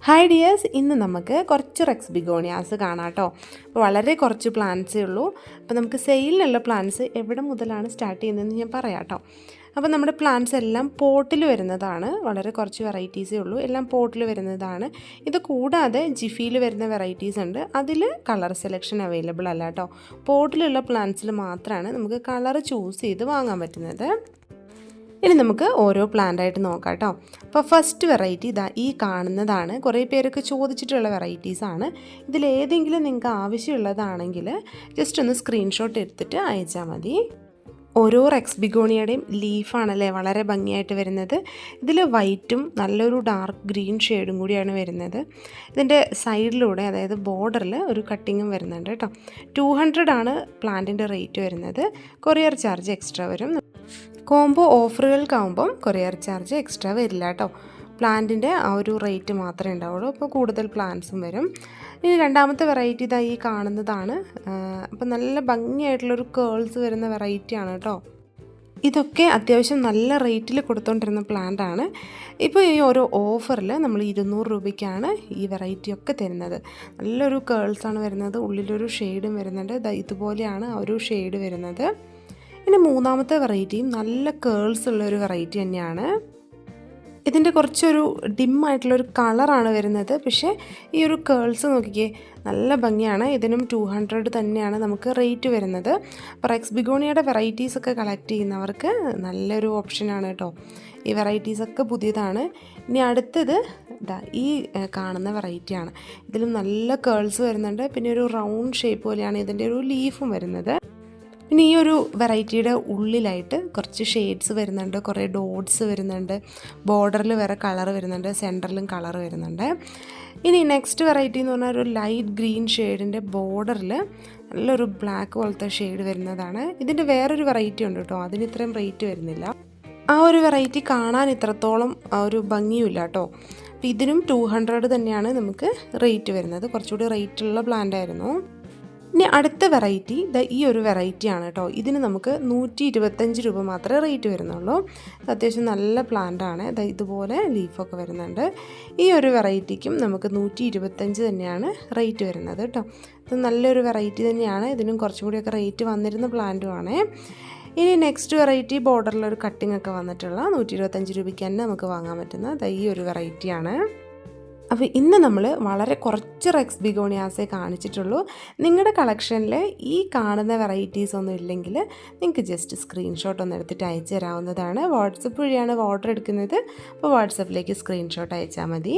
Hi dears, ഇന്ന് നമുക്ക് കുറച്ച് റെക്സ് ബിഗോണിയാസ് കാണാം കേട്ടോ. അപ്പോൾ വളരെ കുറച്ച് പ്ലാന്റ്സേ ഉള്ളൂ. അപ്പോൾ നമുക്ക് സെയിലിനുള്ള പ്ലാന്റ്സ് എവിടെ മുതലാണ് സ്റ്റാർട്ട് ചെയ്യുന്നതെന്ന് ഞാൻ പറയാം കേട്ടോ. അപ്പോൾ നമ്മുടെ പ്ലാന്റ്സ് എല്ലാം പോട്ടിൽ വരുന്നതാണ്. വളരെ കുറച്ച് വെറൈറ്റീസേ ഉള്ളൂ, എല്ലാം പോട്ടിൽ വരുന്നതാണ്. ഇത് കൂടാതെ ജിഫിയിൽ വരുന്ന വെറൈറ്റീസ് ഉണ്ട്. അതിൽ കളർ സെലക്ഷൻ അവൈലബിൾ അല്ല കേട്ടോ. പോട്ടിലുള്ള പ്ലാന്റ്സിൽ മാത്രമാണ് നമുക്ക് കളർ ചൂസ് ചെയ്ത് വാങ്ങാൻ പറ്റുന്നത്. ഇനി നമുക്ക് ഓരോ പ്ലാന്റായിട്ട് നോക്കാം കേട്ടോ. അപ്പോൾ ഫസ്റ്റ് വെറൈറ്റി ഇതാ ഈ കാണുന്നതാണ്. കുറേ പേരൊക്കെ ചോദിച്ചിട്ടുള്ള വെറൈറ്റീസാണ്. ഇതിലേതെങ്കിലും നിങ്ങൾക്ക് ആവശ്യമുള്ളതാണെങ്കിൽ ജസ്റ്റ് ഒന്ന് സ്ക്രീൻഷോട്ട് എടുത്തിട്ട് അയച്ചാൽ മതി. ഓരോ റെക്സ് ബിഗോണിയയുടെയും ലീഫാണല്ലേ വളരെ ഭംഗിയായിട്ട് വരുന്നത്. ഇതിൽ വൈറ്റും നല്ലൊരു ഡാർക്ക് ഗ്രീൻ ഷെയ്ഡും കൂടിയാണ് വരുന്നത്. ഇതിൻ്റെ സൈഡിലൂടെ, അതായത് ബോർഡറിൽ ഒരു കട്ടിങ്ങും വരുന്നുണ്ട് കേട്ടോ. 200 ആണ് പ്ലാന്റിൻ്റെ റേറ്റ് വരുന്നത്. കൊറിയർ ചാർജ് എക്സ്ട്രാ വരും. കോംബോ ഓഫറുകൾക്കാവുമ്പം കൊറിയർ ചാർജ് എക്സ്ട്രാ വരില്ല കേട്ടോ. പ്ലാന്റിൻ്റെ ആ ഒരു റേറ്റ് മാത്രമേ ഉണ്ടാവുള്ളൂ. അപ്പോൾ കൂടുതൽ പ്ലാന്റ്സും വരും. ഇനി രണ്ടാമത്തെ വെറൈറ്റി ഇതാ ഈ കാണുന്നതാണ്. അപ്പോൾ നല്ല ഭംഗിയായിട്ടുള്ളൊരു കേൾസ് വരുന്ന വെറൈറ്റിയാണ് കേട്ടോ. ഇതൊക്കെ അത്യാവശ്യം നല്ല റേറ്റിൽ കൊടുത്തുകൊണ്ടിരുന്ന പ്ലാന്റാണ്. ഇപ്പോൾ ഈ ഓരോ ഓഫറിൽ നമ്മൾ 200 രൂപയ്ക്കാണ് ഈ വെറൈറ്റി ഒക്കെ തരുന്നത്. നല്ലൊരു കേൾസാണ് വരുന്നത്. ഉള്ളിലൊരു ഷെയ്ഡും വരുന്നുണ്ട്. ഇതുപോലെയാണ് ആ ഒരു ഷെയ്ഡ് വരുന്നത്. ഇനി മൂന്നാമത്തെ വെറൈറ്റിയും നല്ല കേൾസ് ഉള്ളൊരു വെറൈറ്റി തന്നെയാണ്. ഇതിൻ്റെ കുറച്ചൊരു ഡിമ്മായിട്ടുള്ളൊരു കളറാണ് വരുന്നത്. പക്ഷേ ഈ ഒരു കേൾസ് നോക്കിക്കേ, നല്ല ഭംഗിയാണ്. ഇതിനും 200 തന്നെയാണ് നമുക്ക് റേറ്റ് വരുന്നത്. അപ്പോൾ റെക്സ് ബിഗോണിയയുടെ വെറൈറ്റീസൊക്കെ കളക്ട് ചെയ്യുന്നവർക്ക് നല്ലൊരു ഓപ്ഷനാണ് കേട്ടോ. ഈ വെറൈറ്റീസൊക്കെ പുതിയതാണ്. ഇനി അടുത്തത് ഇതാ ഈ കാണുന്ന വെറൈറ്റിയാണ്. ഇതിലും നല്ല കേൾസ് വരുന്നുണ്ട്. പിന്നെ ഒരു റൗണ്ട് ഷേപ്പ് പോലെയാണ് ഇതിൻ്റെ ഒരു ലീഫും വരുന്നത്. പിന്നെ ഈ ഒരു വെറൈറ്റിയുടെ ഉള്ളിലായിട്ട് കുറച്ച് ഷെയ്ഡ്സ് വരുന്നുണ്ട്, കുറേ ഡോട്ട്സ് വരുന്നുണ്ട്, ബോർഡറിൽ വേറെ കളർ വരുന്നുണ്ട്, സെൻറ്ററിലും കളർ വരുന്നുണ്ട്. ഇനി നെക്സ്റ്റ് വെറൈറ്റി എന്ന് പറഞ്ഞാൽ ഒരു ലൈറ്റ് ഗ്രീൻ ഷെയ്ഡിൻ്റെ ബോർഡറിൽ നല്ലൊരു ബ്ലാക്ക് പോലത്തെ ഷെയ്ഡ് വരുന്നതാണ്. ഇതിൻ്റെ വേറൊരു വെറൈറ്റി ഉണ്ട് കേട്ടോ, അതിന് ഇത്രയും റേറ്റ് വരുന്നില്ല. ആ ഒരു വെറൈറ്റി കാണാൻ ഇത്രത്തോളം ഒരു ഭംഗിയുമില്ല കേട്ടോ. അപ്പോൾ ഇതിനും 200 തന്നെയാണ് നമുക്ക് റേറ്റ് വരുന്നത്. കുറച്ചുകൂടി റേറ്റുള്ള പ്ലാന്റ് ആയിരുന്നു. ഇനി അടുത്ത വെറൈറ്റി ഈ ഒരു വെറൈറ്റിയാണ് കേട്ടോ. ഇതിന് നമുക്ക് 125 രൂപ മാത്രമേ റേറ്റ് വരുന്നുള്ളൂ. അത്യാവശ്യം നല്ല പ്ലാന്റാണ്. ഇതുപോലെ ലീഫൊക്കെ വരുന്നുണ്ട്. ഈ ഒരു വെറൈറ്റിക്കും നമുക്ക് 125 തന്നെയാണ് റേറ്റ് വരുന്നത് കേട്ടോ. ഇത് നല്ലൊരു വെറൈറ്റി തന്നെയാണ്. ഇതിനും കുറച്ചും കൂടിയൊക്കെ റേറ്റ് വന്നിരുന്ന പ്ലാന്റുമാണ്. ഇനി നെക്സ്റ്റ് വെറൈറ്റി ബോർഡറിലൊരു കട്ടിംഗ് ഒക്കെ വന്നിട്ടുള്ള 125 രൂപയ്ക്ക് തന്നെ നമുക്ക് വാങ്ങാൻ പറ്റുന്ന ഈ ഒരു വെറൈറ്റിയാണ്. അപ്പോൾ ഇന്ന് നമ്മൾ വളരെ കുറച്ച് റെക്സ് ബിഗോണിയാസേ കാണിച്ചിട്ടുള്ളൂ. നിങ്ങളുടെ കളക്ഷനിൽ ഈ കാണുന്ന വെറൈറ്റീസ് ഒന്നും ഇല്ലെങ്കിൽ നിങ്ങൾക്ക് ജസ്റ്റ് സ്ക്രീൻഷോട്ട് ഒന്ന് എടുത്തിട്ട് അയച്ചു തരാവുന്നതാണ്. വാട്സപ്പ് വഴിയാണ് ഓർഡർ എടുക്കുന്നത്. അപ്പോൾ വാട്സപ്പിലേക്ക് സ്ക്രീൻഷോട്ട് അയച്ചാൽ മതി.